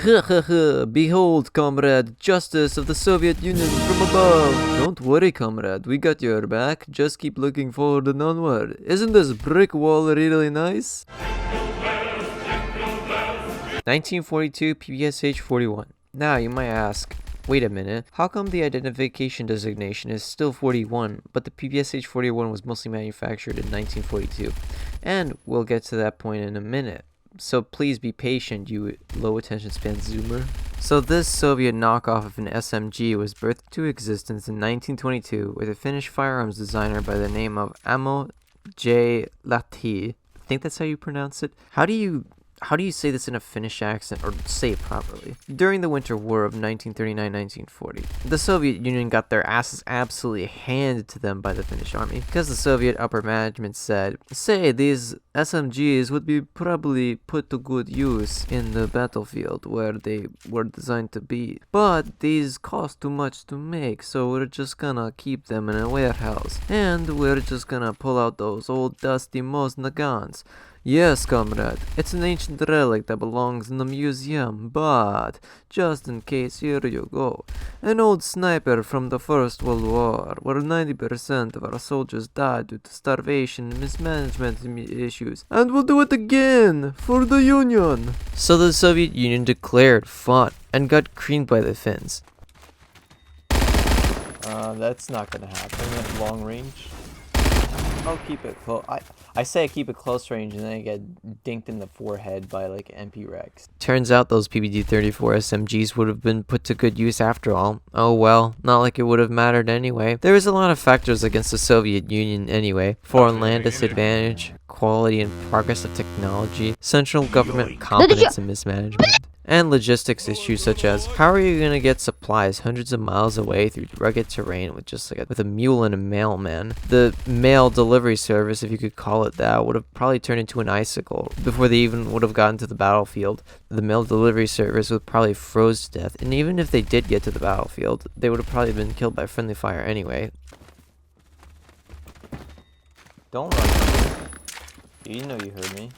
Behold, comrade, justice of the Soviet Union from above. Don't worry, comrade, we got your back. Just keep looking forward and onward. Isn't this brick wall really nice? 1942 PPSH41. Now you might ask, wait a minute, how come the identification designation is still 41, but the PPSH41 was mostly manufactured in 1942? And we'll get to that point in a minute. So please be patient, you low attention span zoomer. So this Soviet knockoff of an SMG was birthed to existence in 1922 with a Finnish firearms designer by the name of Amo J. Lahti. I think that's how you pronounce it. How do you say this in a Finnish accent, or say it properly? During the Winter War of 1939-1940, the Soviet Union got their asses absolutely handed to them by the Finnish army, because the Soviet upper management said, say, these SMGs would be probably put to good use in the battlefield where they were designed to be, but these cost too much to make, so we're just gonna keep them in a warehouse, and we're just gonna pull out those old dusty Mosna guns. Yes, comrade, it's an ancient relic that belongs in the museum, but just in case, here you go. An old sniper from the First World War, where 90% of our soldiers died due to starvation and mismanagement issues. And we'll do it again, for the Union! So the Soviet Union declared, fought, and got creamed by the Finns. That's not gonna happen at long range. I'll keep it close. I say I keep it close range and then I get dinked in the forehead by like MP Rex. Turns out those PPD-34 SMGs would have been put to good use after all. Oh well, not like it would have mattered anyway. There is a lot of factors against the Soviet Union anyway. Foreign land disadvantage, quality and progress of technology, central government competence and mismanagement, and logistics issues such as, how are you going to get supplies hundreds of miles away through rugged terrain with just like with a mule and a mailman? The mail delivery service, if you could call it that, would have probably turned into an icicle before they even would have gotten to the battlefield. The mail delivery service would probably froze to death, and even if they did get to the battlefield, they would have probably been killed by friendly fire anyway. Don't run. You know you heard me.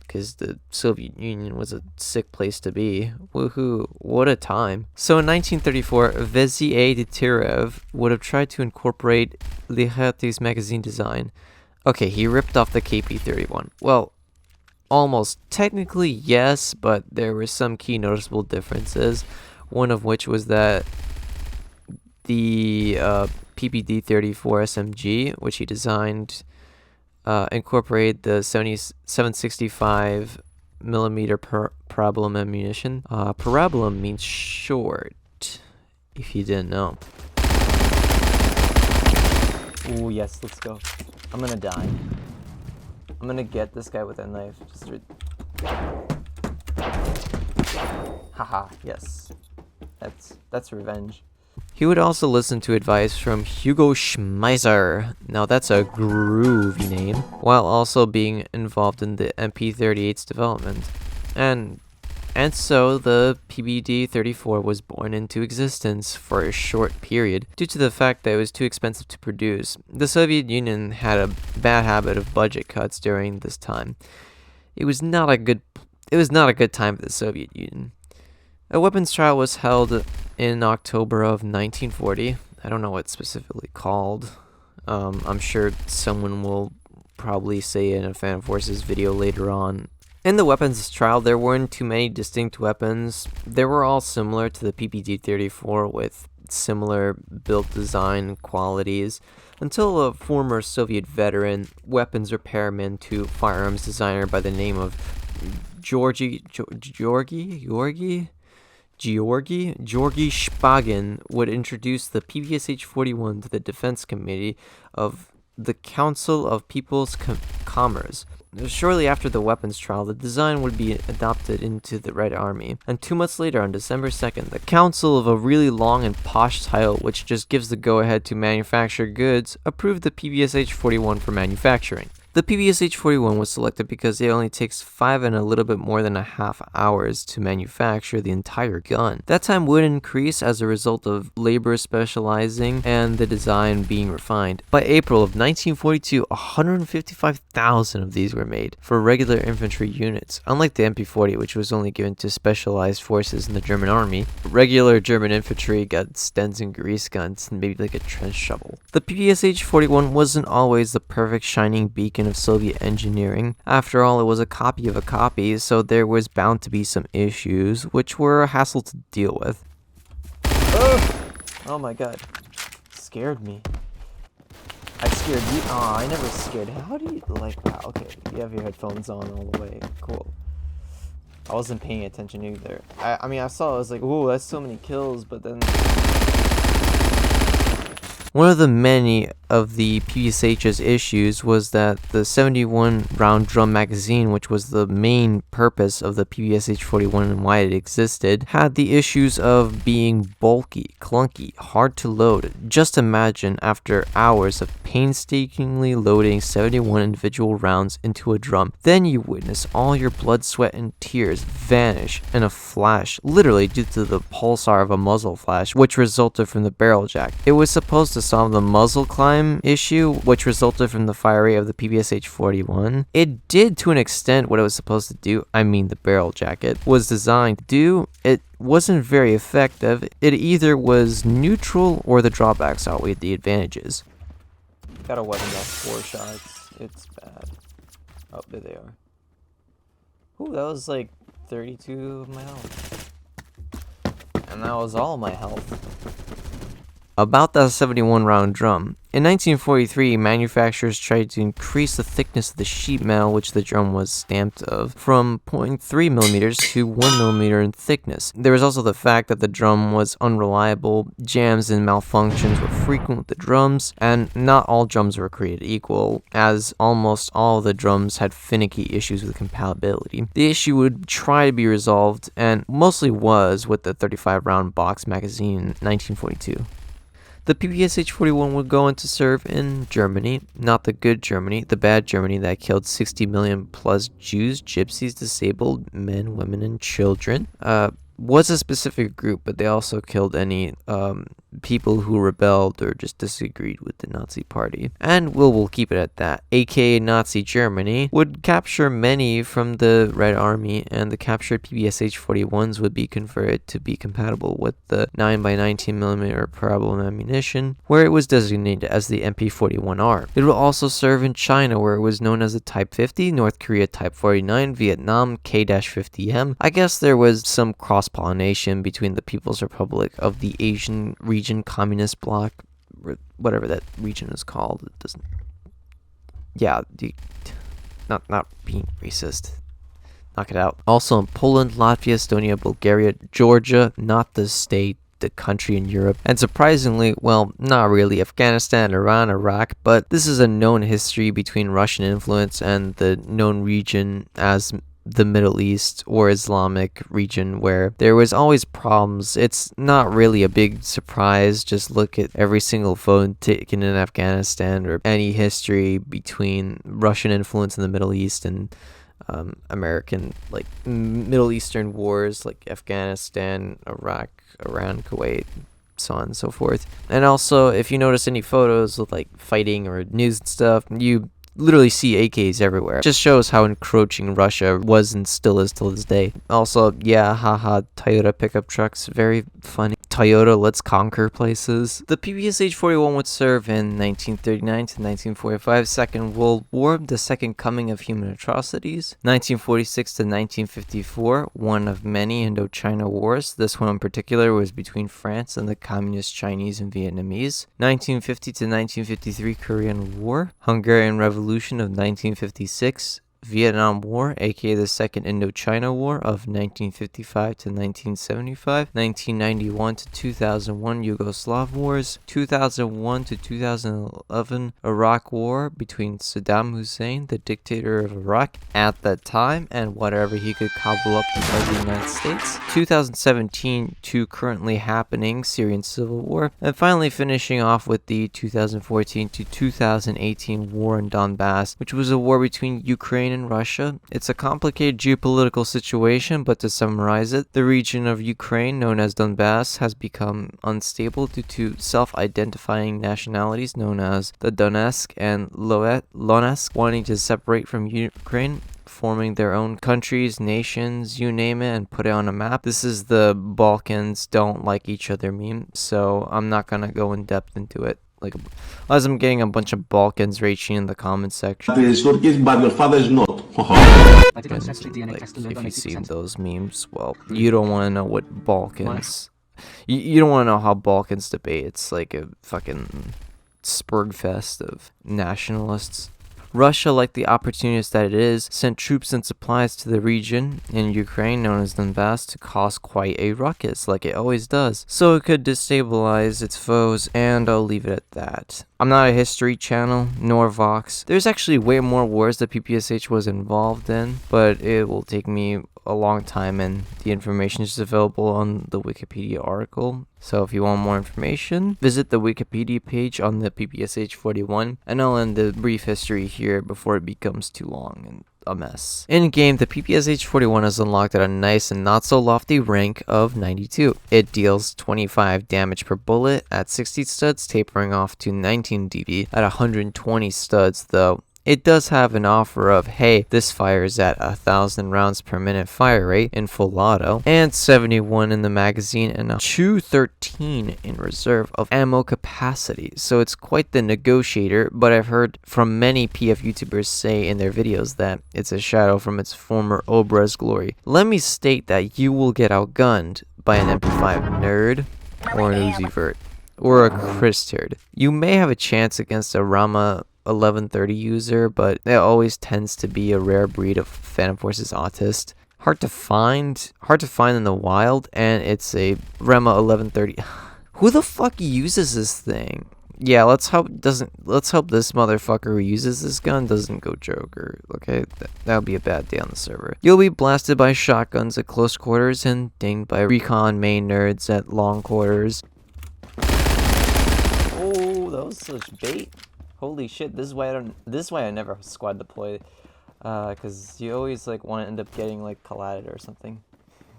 Because the Soviet Union was a sick place to be. Woohoo, what a time. So in 1934, Vezier de Tirev would have tried to incorporate Liberty's magazine design. Okay, he ripped off the KP-31. Well, almost. Technically, yes, but there were some key noticeable differences. One of which was that the PPD-34 SMG, which he designed, incorporate the Sony 765 millimeter parabola ammunition. Parabola means short, if you didn't know. Oh yes, let's go. I'm gonna die. I'm gonna get this guy with a knife. Haha, yes. That's revenge. He would also listen to advice from Hugo Schmeiser, now that's a groovy name, while also being involved in the MP38's development. And so the PPD-34 was born into existence for a short period due to the fact that it was too expensive to produce. The Soviet Union had a bad habit of budget cuts during this time. It was not a good time for the Soviet Union. A weapons trial was held in October of 1940. I don't know what it's specifically called. I'm sure someone will probably say it in a Fan Forces video later on. In the weapons trial, there weren't too many distinct weapons. They were all similar to the PPD-34 with similar build design qualities until a former Soviet veteran weapons repairman to firearms designer by the name of Georgy Shpagin would introduce the PPSH41 to the Defense Committee of the Council of People's Commerce. Shortly after the weapons trial, the design would be adopted into the Red Army, and 2 months later, on December 2nd, the Council of a really long and posh title, which just gives the go-ahead to manufacture goods, approved the PPSH41 for manufacturing. The PPSH41 was selected because it only takes 5 and a little bit more than a half hours to manufacture the entire gun. That time would increase as a result of labor specializing and the design being refined. By April of 1942, 155,000 of these were made for regular infantry units. Unlike the MP40, which was only given to specialized forces in the German army, regular German infantry got Stens and grease guns and maybe like a trench shovel. The PPSH41 wasn't always the perfect shining beacon of Soviet engineering. After all, it was a copy of a copy, so there was bound to be some issues, which were a hassle to deal with. Oh my god. Scared me. I scared you. Aw, I never scared. How do you, like, wow, okay, you have your headphones on all the way. Cool. I wasn't paying attention either. I mean, I saw, I was like, ooh, that's so many kills, but then... One of the many of the PPSH's issues was that the 71 round drum magazine, which was the main purpose of the PPSH41 and why it existed, had the issues of being bulky, clunky, hard to load. Just imagine after hours of painstakingly loading 71 individual rounds into a drum, then you witness all your blood, sweat, and tears vanish in a flash, literally due to the pulsar of a muzzle flash, which resulted from the barrel jack. It was supposed to solve the muzzle climb issue, which resulted from the fire rate of the PPSH41. It did to an extent what it was supposed to do. I mean, the barrel jacket was designed to do. It wasn't very effective. It either was neutral or the drawbacks outweighed the advantages. Got a weapon that's 4 shots. It's bad. Oh, there they are. Ooh, that was like 32 of my health. And that was all my health. About that 71 round drum. In 1943, manufacturers tried to increase the thickness of the sheet metal which the drum was stamped of from 0.3 millimeters to 1 millimeter in thickness. There was also the fact that the drum was unreliable, jams and malfunctions were frequent with the drums, and not all drums were created equal, as almost all of the drums had finicky issues with compatibility. The issue would try to be resolved, and mostly was, with the 35 round box magazine in 1942. The PPSH41 would go on to serve in Germany, not the good Germany, the bad Germany that killed 60 million plus Jews, gypsies, disabled men, women, and children. Was a specific group, but they also killed any people who rebelled or just disagreed with the Nazi party. And we'll keep it at that. AKA Nazi Germany would capture many from the Red Army, and the captured PPSH41s would be converted to be compatible with the 9x19mm parabellum ammunition, where it was designated as the MP41R. It will also serve in China, where it was known as the Type 50, North Korea Type 49, Vietnam K-50M. I guess there was some cross-pollination between the People's Republic of the Asian region communist bloc, whatever that region is called. It doesn't, yeah, not being racist, knock it out. Also in Poland, Latvia, Estonia, Bulgaria, Georgia, not the state, the country in Europe, and surprisingly, well, not really, Afghanistan, Iran, Iraq, but this is a known history between Russian influence and the known region as the Middle East or Islamic region, where there was always problems. It's not really a big surprise. Just look at every single photo taken in Afghanistan or any history between Russian influence in the Middle East and American, like Middle Eastern wars like Afghanistan, Iraq, Iran, Kuwait, so on and so forth. And also, if you notice any photos of like fighting or news and stuff, you literally see AKs everywhere. It just shows how encroaching Russia was and still is till this day. Also, yeah, haha, Toyota pickup trucks, very funny. Toyota, let's conquer places. The PPSH41 would serve in 1939 to 1945, Second World War, the second coming of human atrocities. 1946 to 1954, one of many Indochina wars. This one in particular was between France and the Communist Chinese and Vietnamese. 1950 to 1953, Korean War. Hungarian Revolution of 1956. Vietnam War, aka the Second Indochina War of 1955 to 1975, 1991 to 2001 Yugoslav Wars, 2001 to 2011 Iraq War between Saddam Hussein, the dictator of Iraq at that time, and whatever he could cobble up inside the United States, 2017 to currently happening Syrian Civil War, and finally finishing off with the 2014 to 2018 war in Donbass, which was a war between Ukraine and Russia. It's a complicated geopolitical situation, but to summarize it, the region of Ukraine known as Donbass has become unstable due to self-identifying nationalities known as the Donetsk and Luhansk wanting to separate from Ukraine, forming their own countries, nations, you name it, and put it on a map. This is the Balkans don't like each other meme, so I'm not gonna go in depth into it. Like, as I'm getting a bunch of Balkans raging in the comments section. But your father is not. Like, if you've seen those memes, well, you don't want to know what Balkans. You don't want to know how Balkans debate. It's like a fucking spurgfest of nationalists. Russia, like the opportunist that it is, sent troops and supplies to the region in Ukraine known as Donbass to cause quite a ruckus, like it always does, so it could destabilize its foes, and I'll leave it at that. I'm not a history channel, nor Vox. There's actually way more wars that PPSH was involved in, but it will take me a long time, and the information is available on the Wikipedia article. So if you want more information, visit the Wikipedia page on the PPSH41, and I'll end the brief history here before it becomes too long and a mess. In game, the PPSH41 is unlocked at a nice and not so lofty rank of 92. It deals 25 damage per bullet at 60 studs, tapering off to 19 DV at 120 studs though. It does have an offer of, hey, this fires at 1,000 rounds per minute fire rate in full auto, and 71 in the magazine, and a 213 in reserve of ammo capacity. So it's quite the negotiator, but I've heard from many PF YouTubers say in their videos that it's a shadow from its former Obra's glory. Let me state that you will get outgunned by an MP5 nerd, or an Uzi Vert, or a Chris turd. You may have a chance against a Rama 1130 user, but it always tends to be a rare breed of Phantom Forces autist. Hard to find in the wild, and it's a Rema 1130. Who the fuck uses this thing? Yeah, let's hope this motherfucker who uses this gun doesn't go Joker. Okay, that would be a bad day on the server. You'll be blasted by shotguns at close quarters and dinged by recon main nerds at long quarters. Oh, that was such bait. Holy shit, this is why I never squad deploy, cause you always like want to end up getting like collided or something.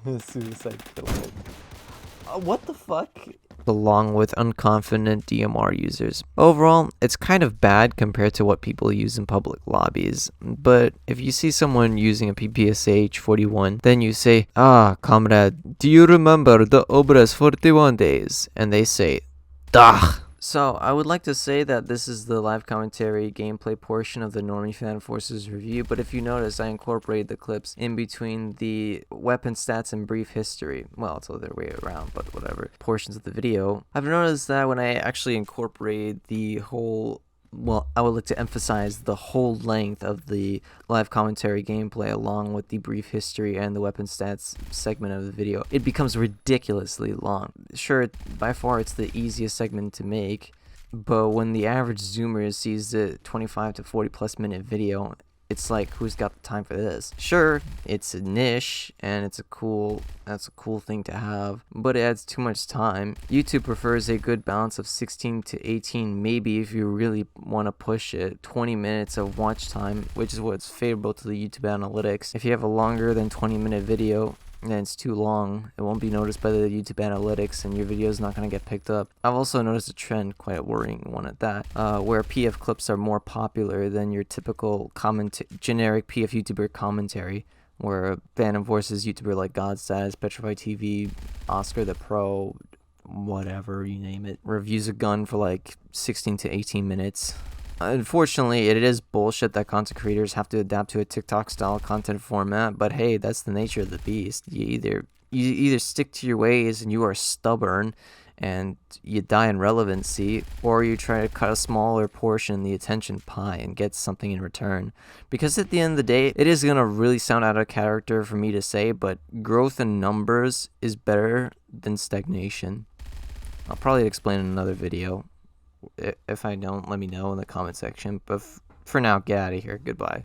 Suicide kill. What the fuck? Along with unconfident DMR users. Overall, it's kind of bad compared to what people use in public lobbies, but if you see someone using a PPSH41, then you say, "Ah, comrade, do you remember the Obra's 41 days?" And they say, "Dah." So, I would like to say that this is the live commentary gameplay portion of the Normie Phantom Forces review, but if you notice, I incorporated the clips in between the weapon stats and brief history. Well, it's the other way around, but whatever. Portions of the video. I've noticed that when I actually incorporated the whole... Well, I would like to emphasize the whole length of the live commentary gameplay along with the brief history and the weapon stats segment of the video. It becomes ridiculously long. Sure, by far it's the easiest segment to make, but when the average zoomer sees the 25 to 40 plus minute video, it's like, who's got the time for this? Sure, it's a niche and that's a cool thing to have, but it adds too much time. YouTube prefers a good balance of 16 to 18, maybe if you really want to push it, 20 minutes of watch time, which is what's favorable to the YouTube analytics. If you have a longer than 20-minute video, and it's too long, it won't be noticed by the YouTube analytics and your video is not going to get picked up. I've also noticed a trend, quite a worrying one at that, where PF clips are more popular than your typical generic PF YouTuber commentary, where a Phantom Forces YouTuber like Godstatus, Petrified TV, Oscar the Pro, whatever, you name it, reviews a gun for like 16 to 18 minutes. Unfortunately, it is bullshit that content creators have to adapt to a TikTok-style content format, but hey, that's the nature of the beast. You either stick to your ways and you are stubborn and you die in relevancy, or you try to cut a smaller portion in the attention pie and get something in return. Because at the end of the day, it is going to really sound out of character for me to say, but growth in numbers is better than stagnation. I'll probably explain in another video. If I don't, let me know in the comment section. But for now, get out of here. Goodbye.